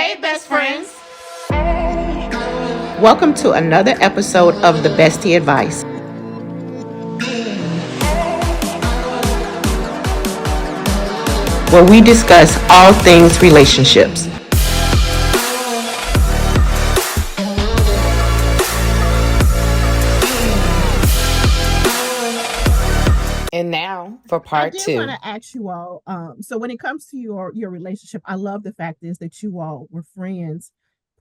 Hey, best friends. Welcome to another episode of The Bestie Advice, where we discuss all things relationships. And now for part two. I did want to ask you all. So when it comes to your relationship, I love the fact is that you all were friends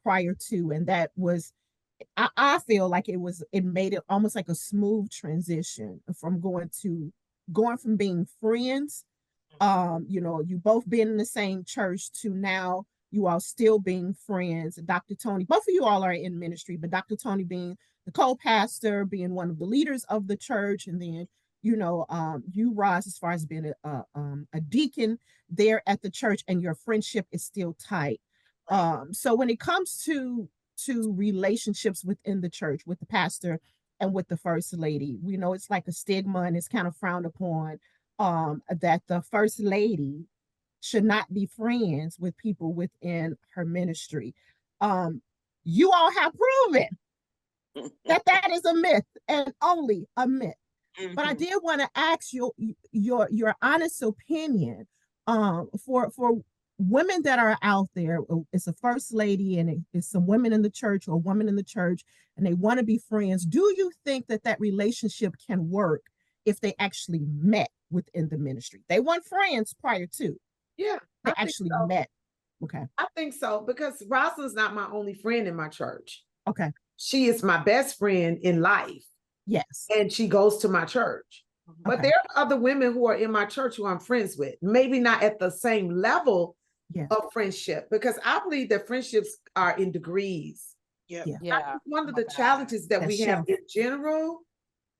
prior to, and that was, I feel like it made it almost like a smooth transition from going from being friends, you both being in the same church to now you all still being friends. Dr. Toni, both of you all are in ministry, but Dr. Toni being the co-pastor, being one of the leaders of the church, and then you rise as far as being a deacon there at the church, and your friendship is still tight. So when it comes to relationships within the church with the pastor and with the first lady, we know it's like a stigma and it's kind of frowned upon, that the first lady should not be friends with people within her ministry. You all have proven that is a myth and only a myth. But I did want to ask you your honest opinion, for women that are out there. It's a first lady and it's some women in the church or a woman in the church, and they want to be friends. Do you think that relationship can work if they actually met within the ministry? They weren't friends prior to. Yeah, they actually met. Okay, I think so, because Rosalind's not my only friend in my church. Okay, she is my best friend in life. Yes. And she goes to my church. But there are other women who are in my church who I'm friends with, maybe not at the same level of friendship, because I believe that friendships are in degrees. Yeah. One of the challenges that we have in general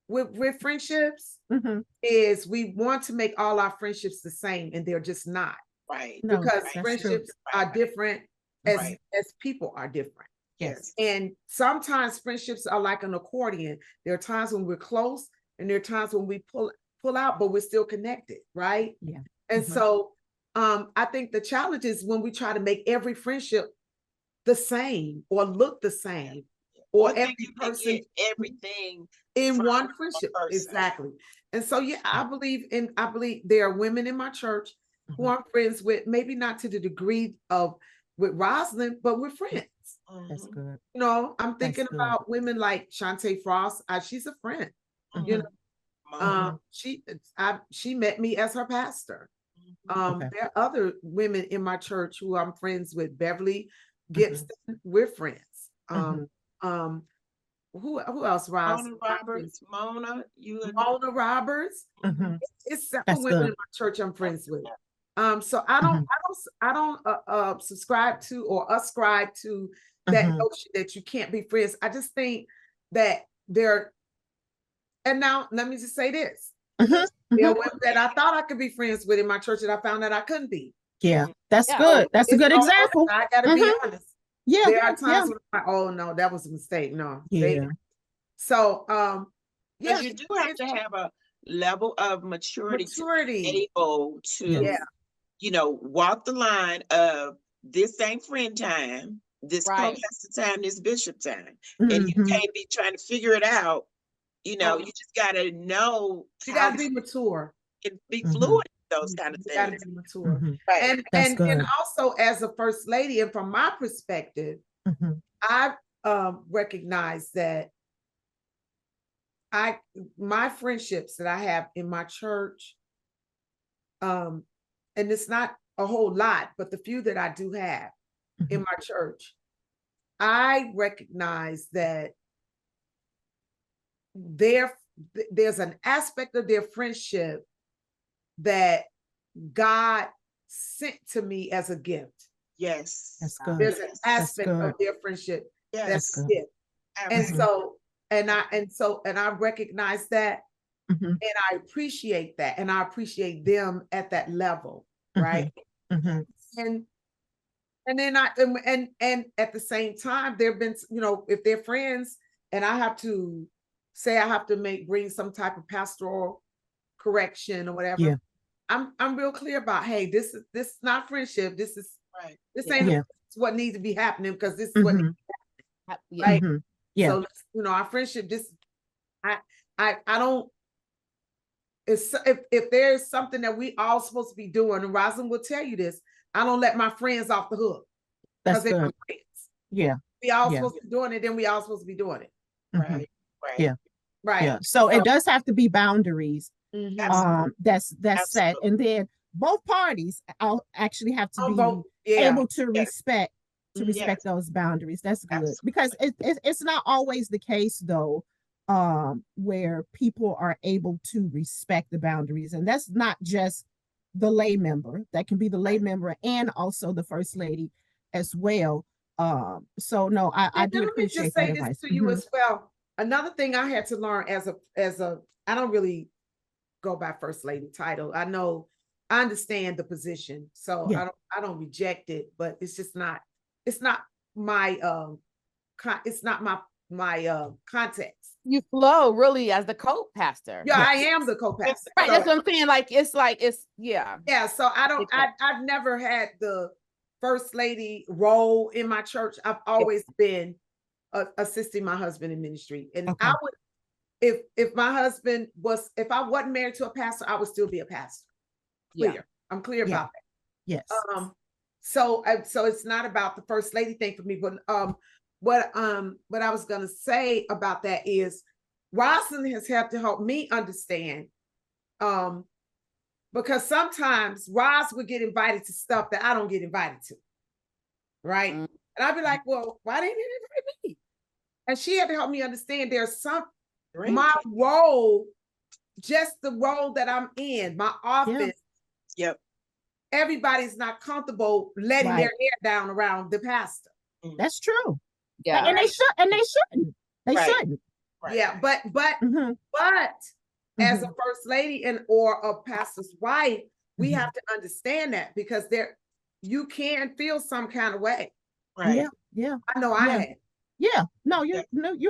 with friendships is we want to make all our friendships the same, and they're just not. Right. Because friendships are different as people are different. Yes. And sometimes friendships are like an accordion. There are times when we're close and there are times when we pull out, but we're still connected, right? Yeah. And so I think the challenge is when we try to make every friendship the same or look the same, or every person everything in one friendship. Exactly. And so I believe there are women in my church who I'm friends with, maybe not to the degree of with Rosalind, but we're friends. That's good. I'm thinking about women like Shantae Frost. She's a friend. She met me as her pastor. There are other women in my church who I'm friends with. Beverly Gibson, we're friends. Who else? Mona Roberts. Mona Roberts. It's several women in my church I'm friends with. So I don't subscribe to or ascribe to that notion that you can't be friends. I just think that and now let me just say this. There are women that I thought I could be friends with in my church that I found that I couldn't be. Yeah, that's good. That's a good example. I gotta be honest. Yeah. There are times when I'm like, oh no, that was a mistake. No. Yeah. So you do have to have a level of maturity. To be able to walk the line of this ain't friend time, this co-pastor time, this bishop time. And you can't be trying to figure it out. You just gotta know. You gotta be mature and be fluid in those kind of things. You gotta be mature. Right. And also as a first lady, and from my perspective, I recognize that my friendships that I have in my church, and it's not a whole lot, but the few that I do have in my church, I recognize that there's an aspect of their friendship that God sent to me as a gift. Yes. That's good. There's an aspect of their friendship that's a gift. And I recognize that, and I appreciate that, and I appreciate them at that level, right? And then and at the same time, there have been, if they're friends and I have to say I have to bring some type of pastoral correction or whatever, I'm real clear about, hey, this is not friendship. This is this ain't what needs to be happening because this is what needs to be happening. Right? Yeah. So our friendship just I don't. If there's something that we all supposed to be doing, and Rosalind will tell you this, I don't let my friends off the hook. That's good. They're my friends. Yeah. We all supposed to be doing it, then we all supposed to be doing it. Right. Yeah. Right. Yeah. So it does have to be boundaries. That's set. And then both parties actually have to be able to respect those boundaries. That's good. Because it's not always the case though, where people are able to respect the boundaries. And that's not just the lay member. That can be the lay member and also the first lady as well. So no, I do appreciate that advice. To you as well. Another thing I had to learn as a I don't really go by first lady title. I understand the position, so I don't reject it, but it's just not my context. You flow really as the co-pastor. Yeah, I am the co-pastor. Right, that's what I'm saying. Yeah. So I've never had the first lady role in my church. I've always been assisting my husband in ministry, and I would, if my husband was, if I wasn't married to a pastor, I would still be a pastor. Clear. I'm clear about that. Yes. So it's not about the first lady thing for me, but what I was gonna say about that is Rosalind has had to help me understand, because sometimes Roz would get invited to stuff that I don't get invited to, right? And I'd be like, well, why didn't you invite me? And she had to help me understand there's my role, just the role that I'm in, my office. Yep. Everybody's not comfortable letting their hair down around the pastor. That's true. Yeah. And they shouldn't. They shouldn't. Right. Yeah, but as a first lady or a pastor's wife, we have to understand that, because you can feel some kind of way. Right. Yeah. I know I had. Yeah. No, you're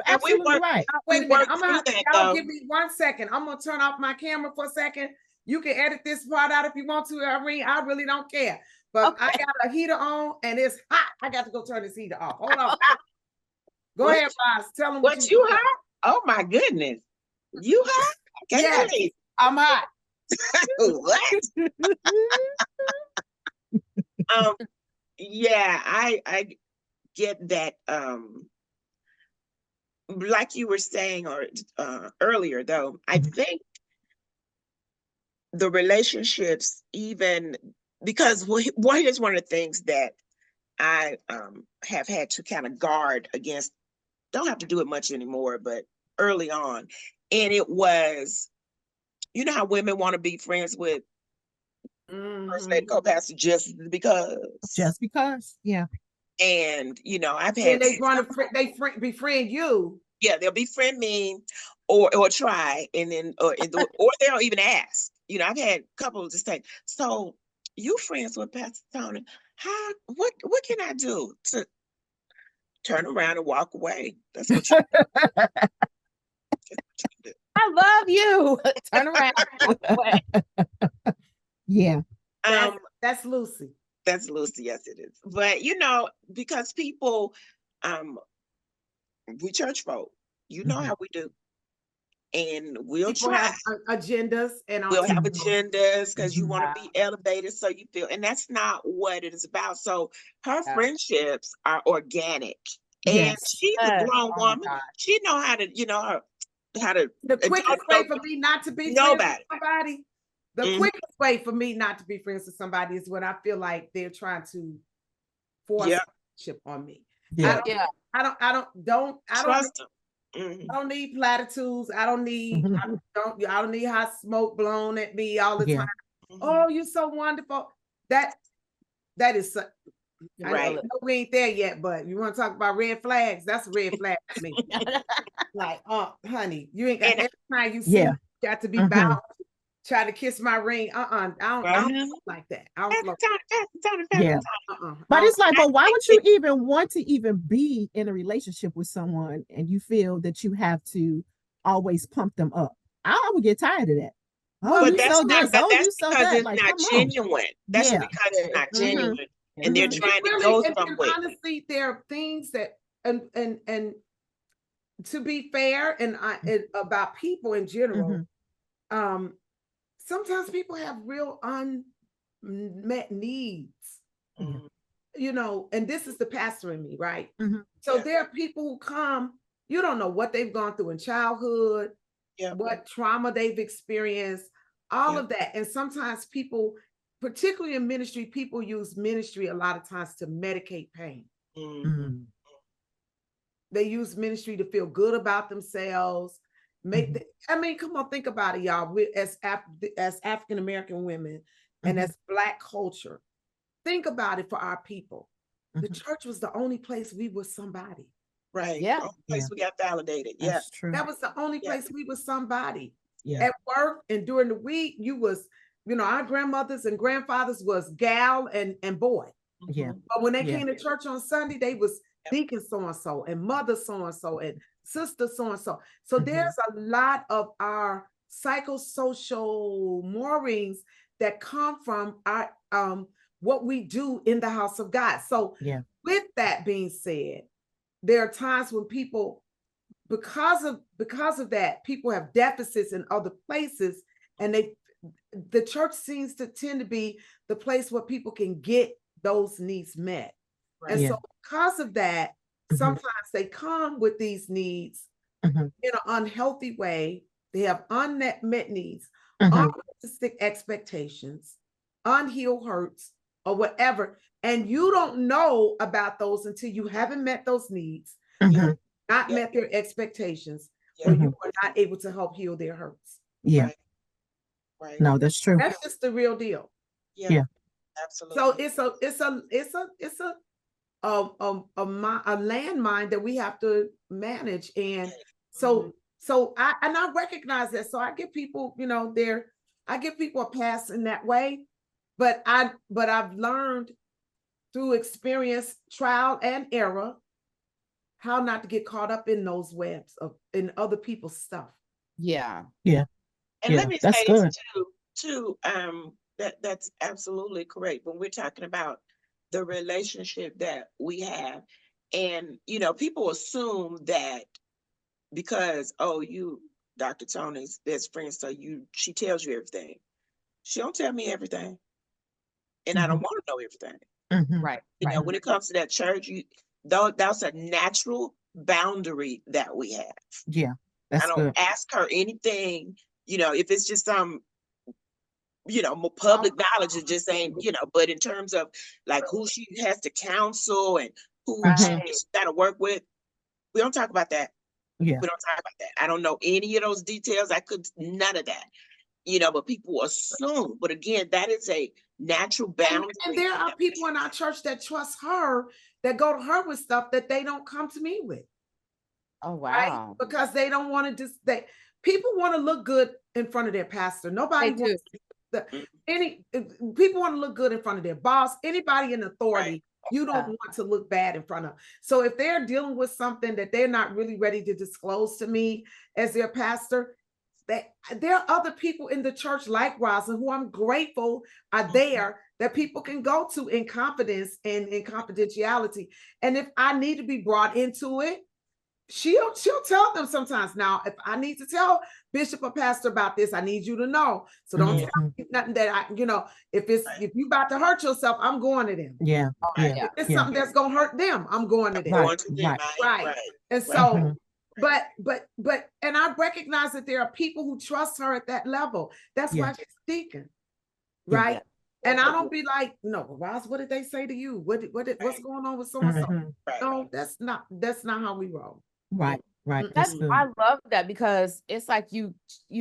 absolutely right. Wait a minute. Y'all give me 1 second. I'm gonna turn off my camera for a second. You can edit this part out if you want to. I really don't care. But I got a heater on and it's hot. I got to go turn this heater off. Hold on. Go ahead, Roz. Tell them what you hot? Oh my goodness. You hot? Yes, I'm hot. What? Yeah, I get that. Like you were saying earlier, though, I think the relationships, even because here's one of the things that I have had to kind of guard against. Don't have to do it much anymore, but early on, and it was, you know how women want to be friends with first lady co-pastor just because, yeah. And I've had, and they want to befriend you. Yeah, they'll befriend me or try, and then or they don't even ask. I've had couples just say, so you friends with Pastor Toni? What can I do to turn around and walk away? That's what you do. I love you. Turn around and walk away. Yeah. That's Lucy. That's Lucy, yes it is. But because people, we church folk, how we do. And we'll try have agendas, and we'll have agendas because you want to be elevated, so you feel, and that's not what it is about. So her friendships are organic, and she's a grown woman. She know how to, how to. The quickest way for me not to be friends with somebody. The quickest way for me not to be friends with somebody is when I feel like they're trying to force a friendship on me. Yeah. I don't need platitudes. I don't need hot smoke blown at me all the time. Oh, you're so wonderful. That is so, right. I know we ain't there yet, but you want to talk about red flags? That's a red flag for me. Like, honey, you ain't got every time you see you got to be bound. Try to kiss my ring. I don't like that. But it's like, but why would you even want to even be in a relationship with someone and you feel that you have to always pump them up? I would get tired of that. But that's because it's not genuine. That's because it's not genuine. And they're trying to go somewhere. Honestly, there are things that, and to be fair, and about people in general, sometimes people have real unmet needs. You know, and this is the pastor in me, right? So there are people who come, you don't know what they've gone through in childhood, what trauma they've experienced, all of that. And sometimes people, particularly in ministry, people use ministry a lot of times to medicate pain. They use ministry to feel good about themselves. I mean, come on, think about it, y'all. As African-American women and as Black culture, think about it for our people. The church was the only place we were somebody. Right. Yeah. The only place we got validated. That's true. That was the only place we were somebody. At work and during the week, you was, you know, our grandmothers and grandfathers was gal and boy. But when they came to church on Sunday, they was deacon so-and-so and mother so-and-so and sister so-and-so. So there's a lot of our psychosocial moorings that come from our what we do in the house of God. So with that being said, there are times when people, because of that, people have deficits in other places, and the church seems to tend to be the place where people can get those needs met. And so because of that, sometimes they come with these needs in an unhealthy way. They have unmet needs, unrealistic expectations, unhealed hurts, or whatever. And you don't know about those until you haven't met those needs, not met their expectations, or you are not able to help heal their hurts. Right. No, that's true. That's just the real deal. Yeah. Absolutely. So it's a landmine that we have to manage. And so I recognize that. So I give people, you know, I give people a pass in that way. But I've learned through experience, trial and error, how not to get caught up in those webs in other people's stuff. Yeah. And let me say this too, that's absolutely correct. When we're talking about the relationship that we have, and you know, people assume that because you Dr. Tony's best friend, so she tells you everything. She don't tell me everything, and I don't want to know everything. Right. You know, when it comes to that church, that's a natural boundary that we have. Yeah, I don't ask her anything. You know, if it's just some, you know, more public knowledge, it just ain't, you know, but in terms of like who she has to counsel and who she's got to work with, we don't talk about that. We don't talk about that. I don't know any of those details. None of that, you know, but people assume. But again, that is a natural boundary. And there are people in our church that trust her, that go to her with stuff that they don't come to me with. Oh, wow. Right? Because they don't want to people want to look good in front of their pastor. Nobody wants people want to look good in front of their boss, anybody in authority. You don't want to look bad in front of. So if they're dealing with something that they're not really ready to disclose to me as their pastor, there are other people in the church like Rosa who I'm grateful are there that people can go to in confidence and in confidentiality. And if I need to be brought into it, she'll tell them sometimes. Now, if I need to tell bishop or pastor about this, I need you to know. So don't tell me nothing that if you about to hurt yourself, I'm going to them. If it's something that's gonna hurt them, I'm going to them. Right. And so, but and I recognize that there are people who trust her at that level. That's why she's deacon, right? And I don't be like, no, Roz, what did they say to you? What's going on with so and so? No, that's not how we roll. Right. I love that, because it's like you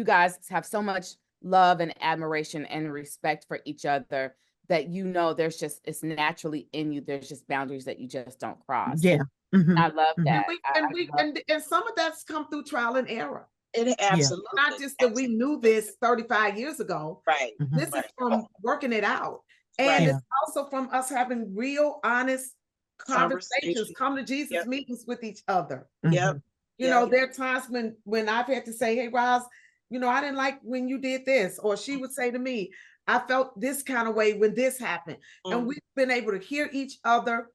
guys have so much love and admiration and respect for each other that, you know, it's naturally in you. There's just boundaries that you just don't cross. I love that. And some of that's come through trial and error. It absolutely not just that we knew this 35 years ago. Right. This is from working it out. And it's also from us having real, honest conversations, come to Jesus meetings with each other. You know, there are times when I've had to say, hey, Roz, you know, I didn't like when you did this. Or she would say to me, I felt this kind of way when this happened. And we've been able to hear each other.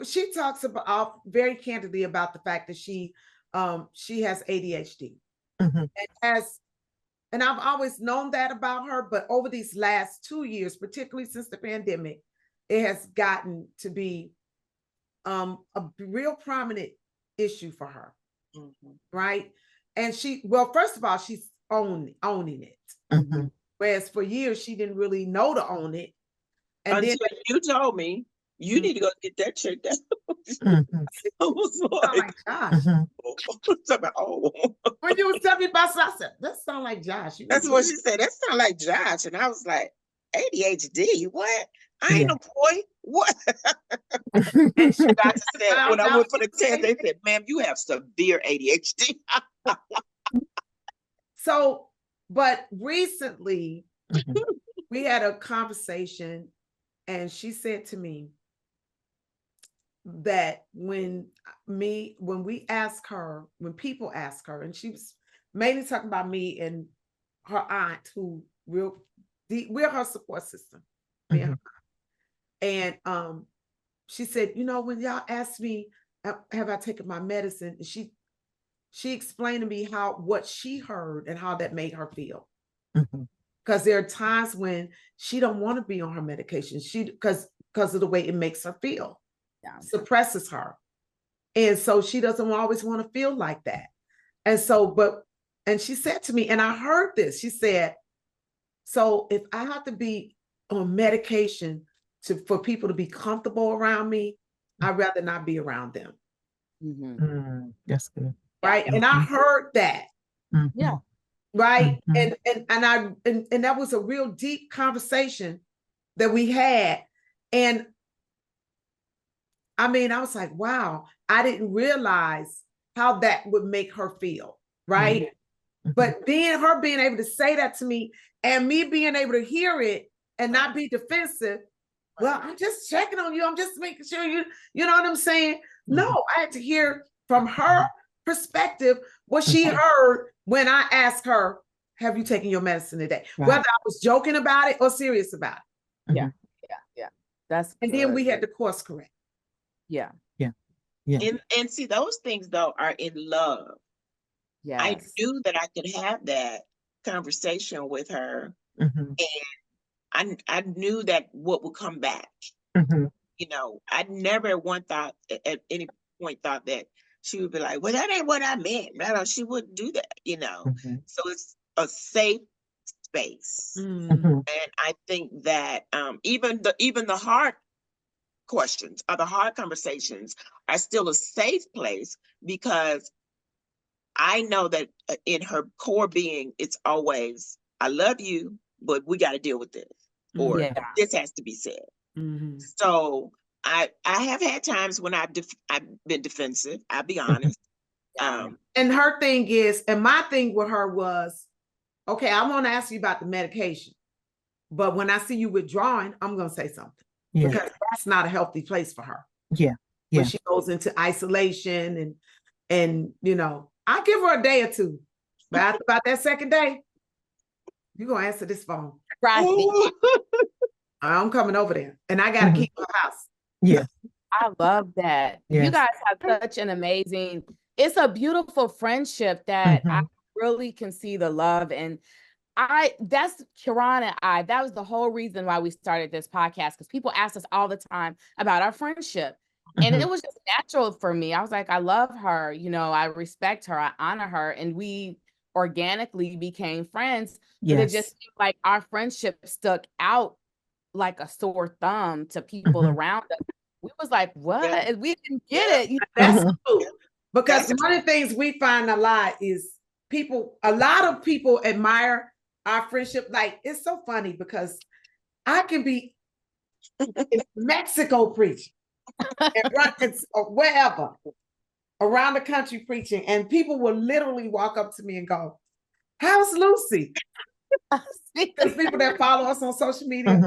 She talks about very candidly about the fact that she has ADHD. And I've always known that about her, but over these last 2 years, particularly since the pandemic, it has gotten to be a real prominent issue for her. Right. And first of all, she's owning it. Whereas for years, she didn't really know to own it. And until then you told me you need to go get that checked out. I was like, oh my gosh. Oh. When you was telling me about stuff, I said, that sounds like Josh. That's what she said. That sounds like Josh. And I was like, ADHD? What? I ain't a boy. What? And she got to say, when I went for the test, they said, ma'am, you have severe ADHD. So, but recently we had a conversation and she said to me that when people ask her, and she was mainly talking about me and her aunt, who we're her support system. And she said, when y'all asked me, have I taken my medicine? And she explained to me what she heard and how that made her feel. Because there are times when she don't want to be on her medication. Because of the way it makes her feel, suppresses her. And so she doesn't always want to feel like that. And so, and she said to me, and I heard this, she said, so if I have to be on medication for people to be comfortable around me, I'd rather not be around them. That's good. Right. And I heard that. Yeah. Right. And that was a real deep conversation that we had. And I mean, I was like, wow, I didn't realize how that would make her feel. Right. But being able to say that to me and me being able to hear it and not be defensive. Well, I'm just checking on you. I'm just making sure you know what I'm saying? No, I had to hear from her perspective what she heard when I asked her, have you taken your medicine today? Right. Whether I was joking about it or serious about it. Yeah. That's and good. Then we had to course correct. Yeah. And see, those things though are in love. Yes. I knew that I could have that conversation with her, and I knew that what would come back. I never at any point thought that she would be like, well, that ain't what I meant. No, she wouldn't do that, So it's a safe space. And I think that even the hard questions or the hard conversations are still a safe place, because I know that in her core being, it's always, I love you, but we got to deal with this, or this has to be said. So I have had times when I've been defensive, I'll be honest. And her thing is, and my thing with her was, okay, I want to ask you about the medication, but when I see you withdrawing, I'm going to say something, because that's not a healthy place for her. When she goes into isolation and I give her a day or two, but after about that second day, you're going to answer this phone. Right. I'm coming over there, and I got to keep her house. I love that. You guys have such an amazing, it's a beautiful friendship that I really can see the love. And that's Kiran and I, that was the whole reason why we started this podcast, because people ask us all the time about our friendship. And it was just natural for me. I was like, I love her, I respect her, I honor her. And we organically became friends. But it just seemed like our friendship stuck out like a sore thumb to people around us. We was like, what? We didn't get it. That's cool. Because one of the things we find a lot is a lot of people admire our friendship. Like, it's so funny because I can be in Mexico preaching or wherever around the country preaching, and people will literally walk up to me and go, how's Lucy? Because people that follow us on social media.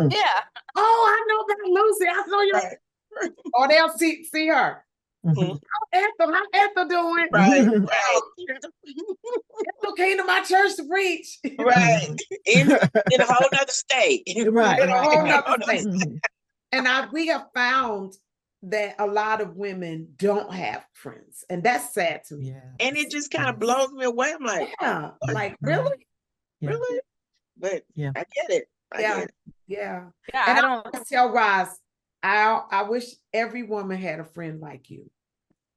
Oh, I know about Lucy. I know you. Or they'll see her. Ethel, how Ethel doing? Right. Ethel came to my church to preach. Right. In a whole nother state. Right. In a whole nother state. And we have found that a lot of women don't have friends, and that's sad to me. And it just kind of blows me away. I'm like, yeah, like really? Really? But I get it. I get it. Yeah. Yeah, And I I don't tell Roz, I wish every woman had a friend like you.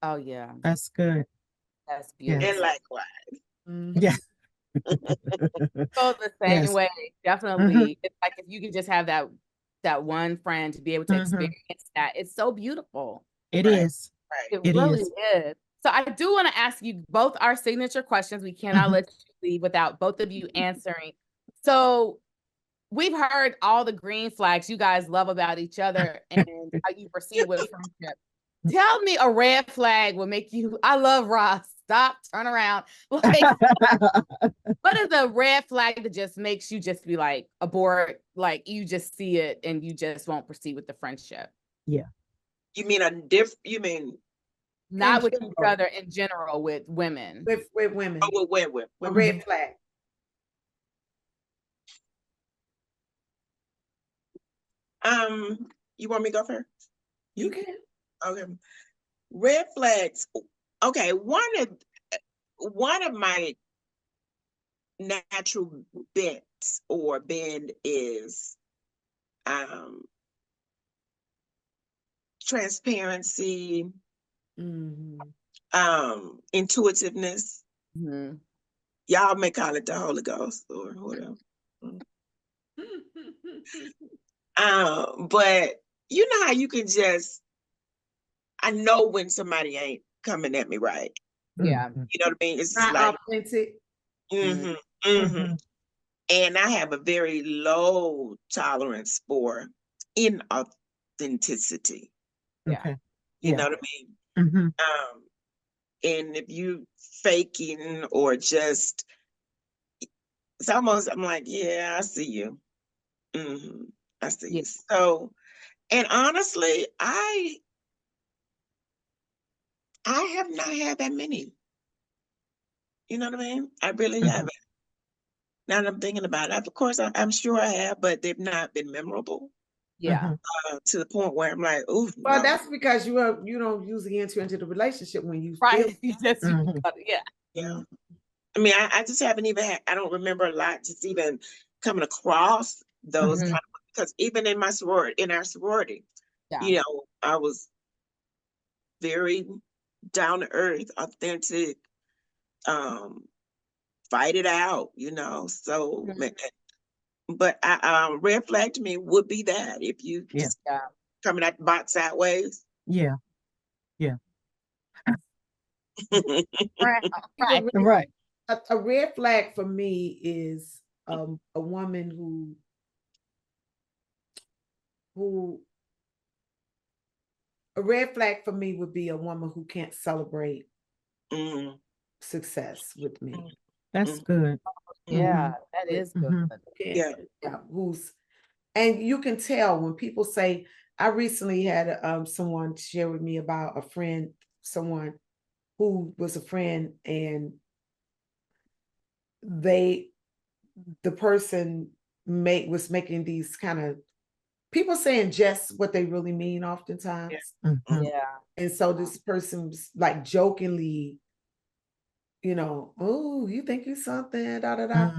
Oh yeah. That's good. That's beautiful. And likewise. Yeah. So the same way, definitely. It's like if you could just have that one friend to be able to experience that. It's so beautiful. It is. Right. It really is. So I do want to ask you both our signature questions. We cannot let you leave without both of you answering. So we've heard all the green flags you guys love about each other and how you proceed with friendship. Tell me a red flag will make you, I love Ross. Stop, turn around. Like, what is a red flag that just makes you just be like abort, like you just see it and you just won't proceed with the friendship? Yeah. You mean not with each other in general, with women. With women. Oh, with women. A red flag. You want me to go first? You can. Okay. Red flags. Okay, one of my natural bents or bend is transparency, intuitiveness. Y'all may call it the Holy Ghost or whatever. But you know how you can just, I know when somebody ain't coming at me right. Yeah. You know what I mean? It's not like authentic. And I have a very low tolerance for inauthenticity. Yeah. You know what I mean? And if you faking or just, it's almost, I'm like, yeah, I see you. I see you. So, and honestly, I have not had that many. You know what I mean? I really haven't. Now that I'm thinking about it, of course, I'm sure I have, but they've not been memorable. Yeah. To the point where I'm like, ooh. Well, no. that's because you don't usually enter into the relationship when you right. feel Yeah. I mean, I just haven't even had, I don't remember a lot just even coming across those kind of, because even in our sorority, you know, I was very down to earth, authentic, fight it out, you know. So, but red flag to me would be that if you just coming at the box sideways. Yeah. Right. A red flag for me is a woman who a red flag for me would be a woman who can't celebrate success with me. That's good. Yeah, that is good. Yeah. And you can tell when people say, I recently had someone share with me about a friend, someone who was a friend, and the person was making these kind of, people saying just what they really mean oftentimes. Yeah. And so this person was like jokingly, you know, oh, you think you're something, da da da.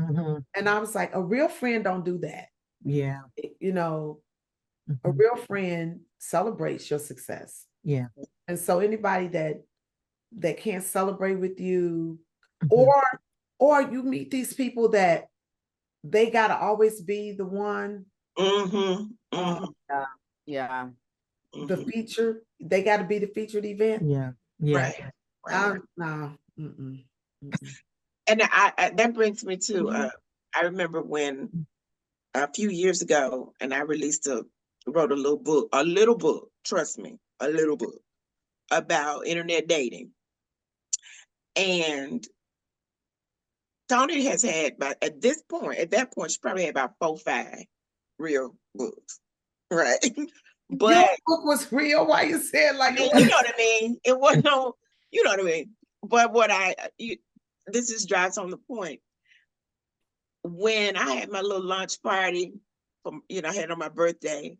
And I was like, a real friend don't do that. Yeah. You know, a real friend celebrates your success. Yeah. And so anybody that can't celebrate with you, or you meet these people that they gotta always be the one. The feature, they got to be the featured event. Right. No. And that brings me to I remember when a few years ago, and I wrote a little book, trust me, a little book about internet dating. And Toni has had, at that point, she probably had about 4 or 5 real books, right? But your book was real. Why you said like you know what I mean? It wasn't no, you know what I mean? But what this just drives on the point. When I had my little lunch party, I had on my birthday,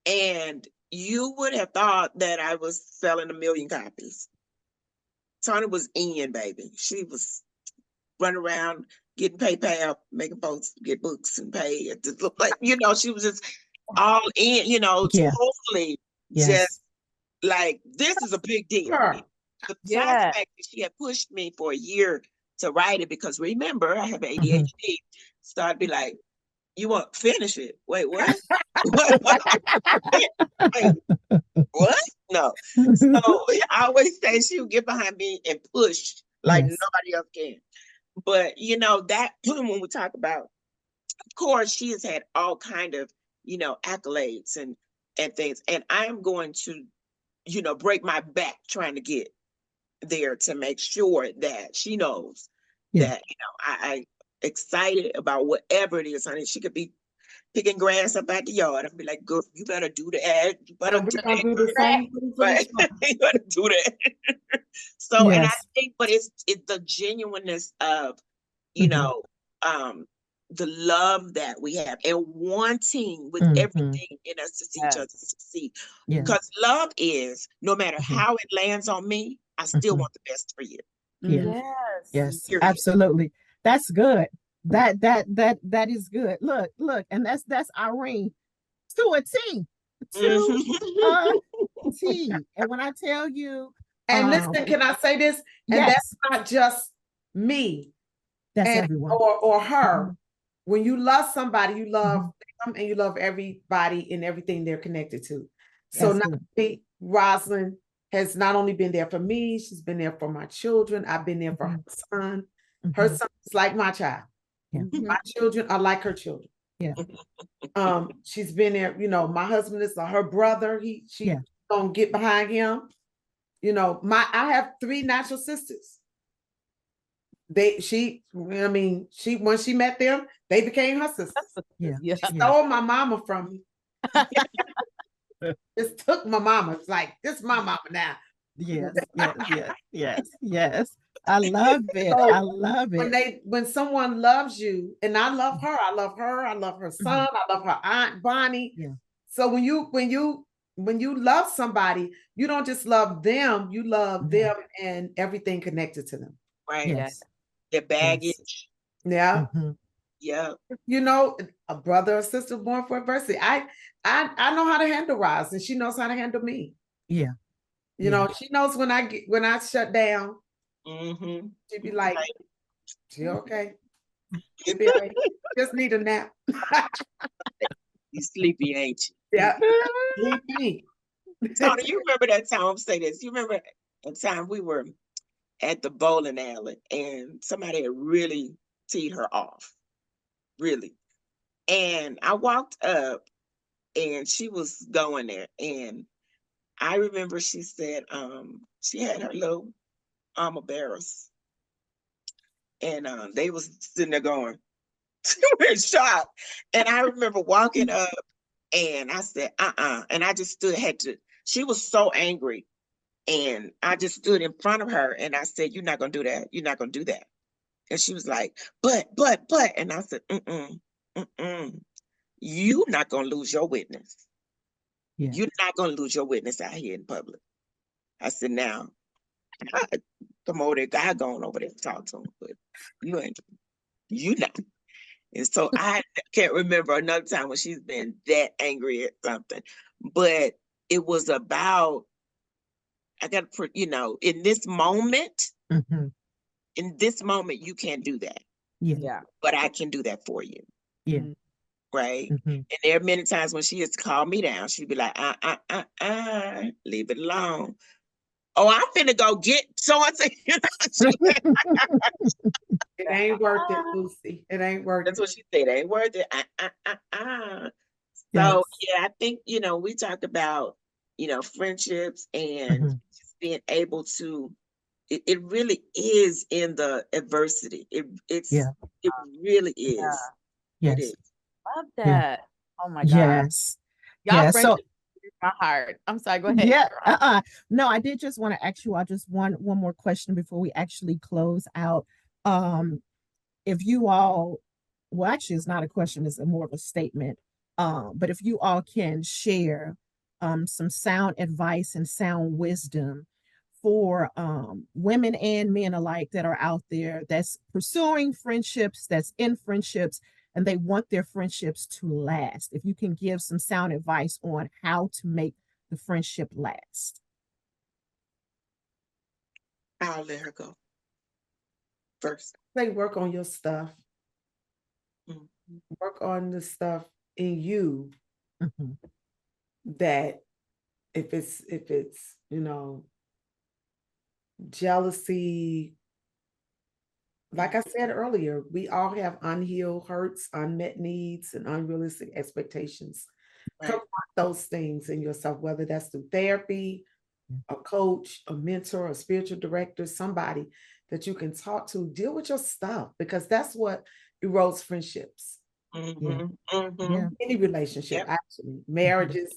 and you would have thought that I was selling 1 million copies. Toni was in, baby. She was running around getting PayPal, making folks get books and pay. It just looked like, she was just all in, totally just like, this is a big deal. Besides the fact that she had pushed me for a year to write it, because remember, I have ADHD. So I'd be like, you won't finish it. Wait, what? Wait, what? No. So I always say she would get behind me and push like nobody else can. But that when we talk about, of course, she has had all kind of accolades and things, and I am going to break my back trying to get there to make sure that she knows that I excited about whatever it is, honey. She could be picking grass up at the yard. I'd be like, "Girl, you better do that. You better do that. Do the same thing right? You better do that." So, and I think, but it's the genuineness of, the love that we have and wanting with everything in us to see each other succeed. Because love is, no matter how it lands on me, I still want the best for you. Yes, absolutely. That's good. That is good. Look, and that's Irene to a T. To a T. And when I tell you, and listen, can I say this? And that's not just me. That's everyone. Or her. When you love somebody, you love them, and you love everybody and everything they're connected to. So now Rosalind has not only been there for me, she's been there for my children. I've been there for her son. Her son is like my child. My children are like her children. She's been there, my husband is her brother. She's gonna get behind him. I have 3 natural sisters. When she met them, they became her sisters. She stole my mama from me. Just took my mama. It's like, this is my mama now. Yes. I love it. So I love it. When someone loves you, and I love her, I love her son, I love her aunt Bonnie. So when you love somebody, you don't just love them, you love them and everything connected to them. Right. Their baggage. Yeah. A brother or sister born for adversity. I know how to handle Roz, and she knows how to handle me. She knows when I shut down. She'd be like, "She okay? She'll be right. Just need a nap." You sleepy, ain't you? Yeah. Sleepy. Toni, you remember that time? I'm saying this. You remember the time we were at the bowling alley and somebody had really teed her off, really. And I walked up and she was going there. And I remember she said, she had her little armor bearers. And they was sitting there going, she was in shock. And I remember walking up and I said, and I just she was so angry. And I just stood in front of her and I said, "You're not going to do that. You're not going to do that." And she was like, but. And I said, you're not going to lose your witness. You're not going to lose your witness out here in public. I said, now, I come over there, God going over there to talk to him, but you not. And so I can't remember another time when she's been that angry at something, but it was about, I got to, in this moment, you can't do that. But I can do that for you. Right. And there are many times when she has called me down, she'd be like, leave it alone. Oh, I'm finna go get so and so. It ain't worth it, Lucy. It ain't worth it. That's what she said. It ain't worth it. So I think, we talked about, friendships and just being able to, it really is in the adversity. It really is. It is. Love that. Oh my God. Yes. Y'all friendship my heart. I'm sorry, go ahead. Yeah. No, I did just want to ask you all just one more question before we actually close out. If you all, well, actually, it's not a question; it's more of a statement. But if you all can share some sound advice and sound wisdom for women and men alike that are out there that's pursuing friendships, that's in friendships, and they want their friendships to last. If you can give some sound advice on how to make the friendship last. I'll let her go first. Say work on your stuff. Work on the stuff in you that if it's jealousy, like I said earlier, we all have unhealed hurts, unmet needs, and unrealistic expectations. Right. Confront those things in yourself, whether that's through therapy, a coach, a mentor, a spiritual director, somebody that you can talk to. Deal with your stuff, because that's what erodes friendships. Yeah. Any relationship, actually, marriages.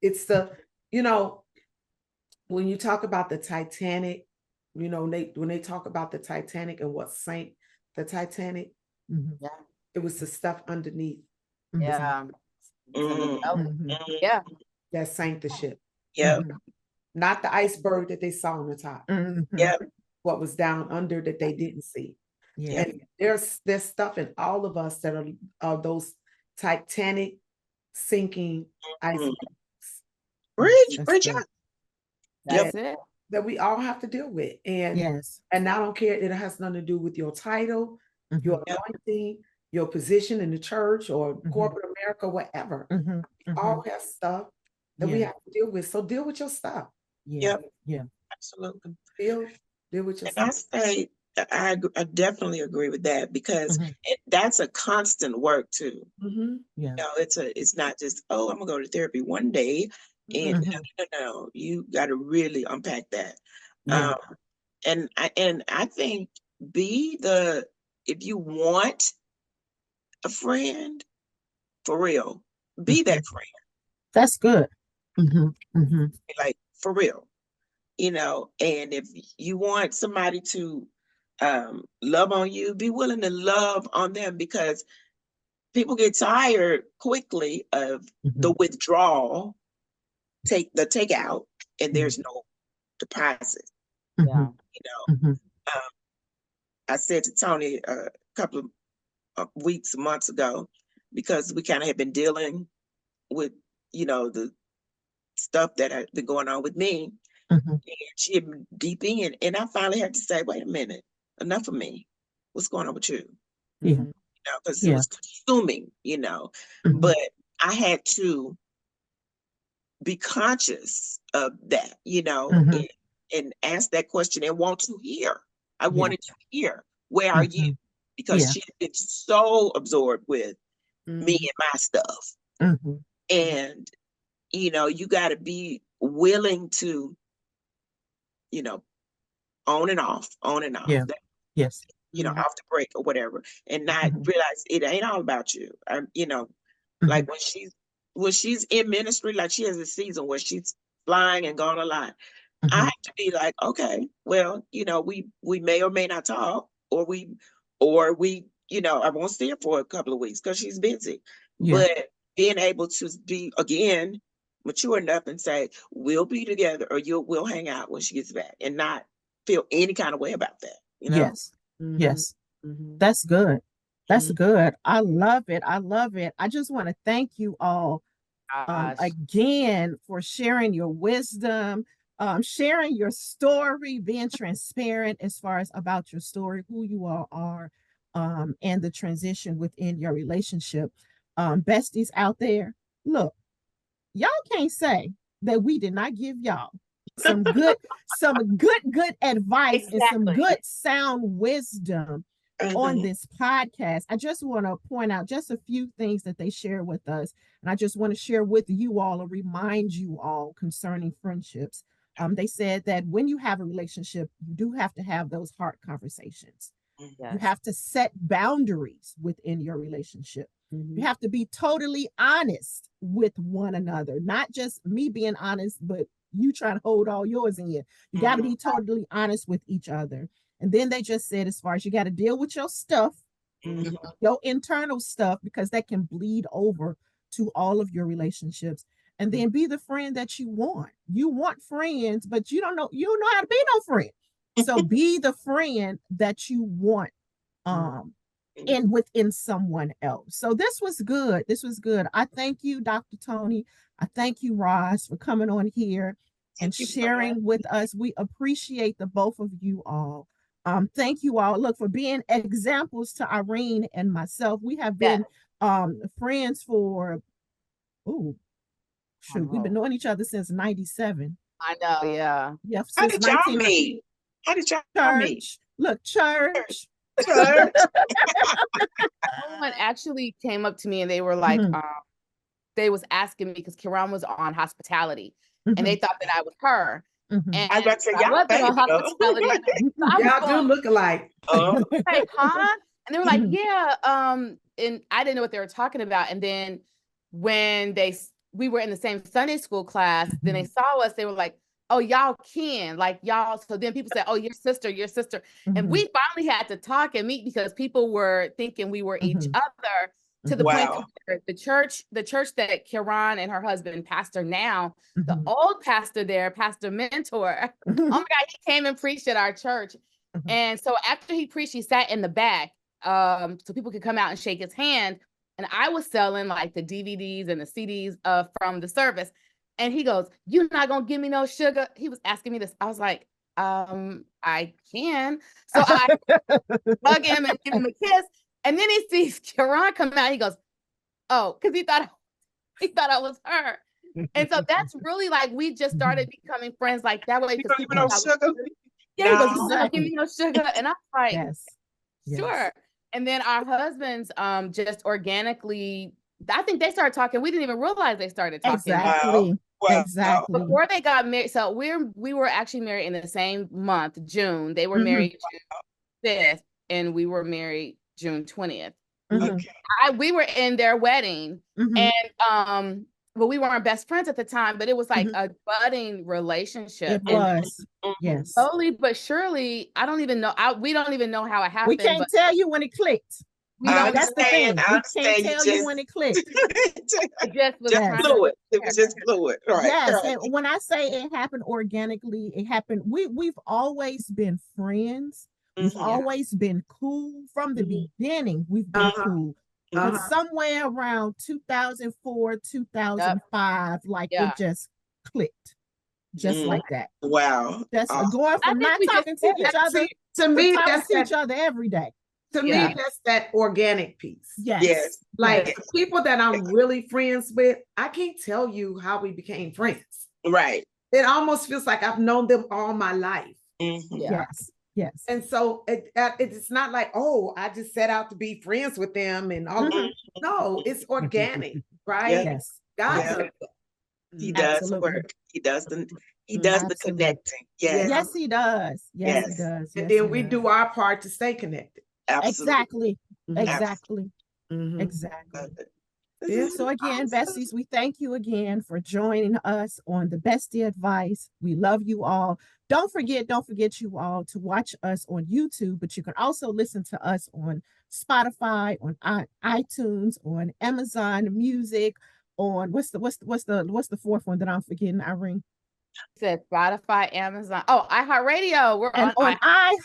It's the, when you talk about the Titanic, when they talk about the Titanic and what sank the Titanic, it was the stuff underneath. Yeah. Yeah. That sank the ship. Yeah. Not the iceberg that they saw on the top. Yeah. What was down under that they didn't see. Yeah. And there's stuff in all of us that are those Titanic sinking icebergs. Bridge. That's it. That we all have to deal with. And and I don't care, it has nothing to do with your title, your anointing, your position in the church or corporate America, whatever. We all have stuff that we have to deal with. So deal with your stuff. Yeah. Absolutely. Deal with your and stuff. I say I definitely agree with that, because that's a constant work too. It's not just, oh, I'm gonna go to therapy one day, and no, you got to really unpack that. And I think if you want a friend for real, be that friend. That's good. Like, for real, and if you want somebody to love on you, be willing to love on them, because people get tired quickly of the withdrawal, the takeout, and there's no deposit. I said to Toni a couple of months ago, because we kind of had been dealing with the stuff that had been going on with me, and she had been deep in, and I finally had to say, wait a minute, enough of me, what's going on with you? Because it was consuming, but I had to be conscious of that, and ask that question and want to hear. I wanted to hear, where are you? Because she had been so absorbed with me and my stuff. And, you got to be willing to, on and off. Off the break or whatever, and not realize it ain't all about you. Like when she's in ministry, like she has a season where she's flying and gone a lot. I have to be like, okay, well, we may or may not talk, or we, I won't see her for a couple of weeks because she's busy. But being able to be, again, mature enough and say, we'll be together, or we'll hang out when she gets back, and not feel any kind of way about that. Yes. That's good. That's good. I love it. I just want to thank you all again for sharing your wisdom, sharing your story, being transparent as far as about your story, who you all are, and the transition within your relationship. Besties out there, look, y'all can't say that we did not give y'all some good advice and some good sound wisdom on this podcast. I just want to point out just a few things that they share with us, and I just want to share with you all and remind you all concerning friendships. They said that when you have a relationship, you do have to have those hard conversations. You have to set boundaries within your relationship. You have to be totally honest with one another, not just me being honest, but you trying to hold all yours in. You got to be totally honest with each other. And then they just said, as far as you got to deal with your stuff, your internal stuff, because that can bleed over to all of your relationships. And then be the friend that you want. You want friends, but you don't know how to be no friend. So be the friend that you want within someone else. So this was good. This was good. I thank you, Dr. Toni. I thank you, Roz, for coming on here and sharing with us. We appreciate the both of you all. Thank you all. Look, for being examples to Irene and myself. We have been friends for we've been knowing each other since 97. I know, yeah. Yeah. How did y'all meet? How did y'all meet? Look, church. Someone actually came up to me and they were like, they was asking me because Kiran was on hospitality and they thought that I was her. And I was about to say, y'all on hospitality. Y'all do look alike. Like, huh? And they were like, yeah. And I didn't know what they were talking about. And then when we were in the same Sunday school class, then they saw us, they were like, oh, y'all can, like y'all. So then people said, oh, your sister. And we finally had to talk and meet because people were thinking we were each other, to the point that the church that Kiran and her husband pastor now, the old pastor there, Pastor Mentor, oh my God, he came and preached at our church. And so after he preached, he sat in the back so people could come out and shake his hand. And I was selling like the DVDs and the CDs from the service. And he goes, "You're not going to give me no sugar?" He was asking me this. I was like, I can. So I hug him and give him a kiss. And then he sees Kiran come out. He goes, oh, because he thought I was her. And so that's really like, we just started becoming friends like that way. Because people no sugar? Yeah, he goes, "Give me no sugar." And I'm like, sure. Yes. And then our husbands just organically, I think they started talking. We didn't even realize they started talking. Exactly. Wow. Exactly. Before they got married, so we were actually married in the same month, June. They were married June 5th, and we were married June 20th. Okay. We were in their wedding, and well, we weren't best friends at the time, but it was like a budding relationship. It was. Yes. Slowly but surely, I don't even know. We don't even know how it happened. We can't tell you when it clicked. That's the thing. We can't tell you when it clicked. It just was fluid. It was just fluid. Right. Yes. Right. And when I say it happened organically, it happened. We've always been friends. We've always been cool from the beginning. We've been cool. But somewhere around 2004, 2005, like it just clicked. Just like that. Wow. Just going from not talking to each other to me, that's each other every day. To me, that's that organic piece. Yes. Like people that I'm really friends with, I can't tell you how we became friends. Right. It almost feels like I've known them all my life. Yes. And so it's not like, oh, I just set out to be friends with them and all. No, it's organic, right? Yes. God does that. He does work. He does the connecting. Yes, he does. Yes, he does. And then we do our part to stay connected. Absolutely. Exactly. So again, besties, we thank you again for joining us on the Bestie Advice. We love you all. Don't forget you all to watch us on YouTube, but you can also listen to us on Spotify, on iTunes, on Amazon Music, on what's the fourth one that I'm forgetting, Irene? Said Spotify, Amazon. Oh, iHeartRadio. We're on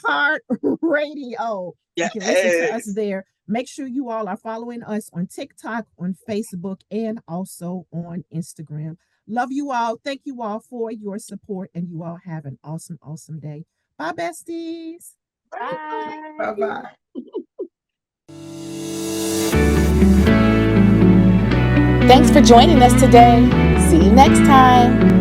iHeartRadio. You can listen to us there. Make sure you all are following us on TikTok, on Facebook, and also on Instagram. Love you all. Thank you all for your support, and you all have an awesome, awesome day. Bye, besties. Bye. Bye-bye. Thanks for joining us today. See you next time.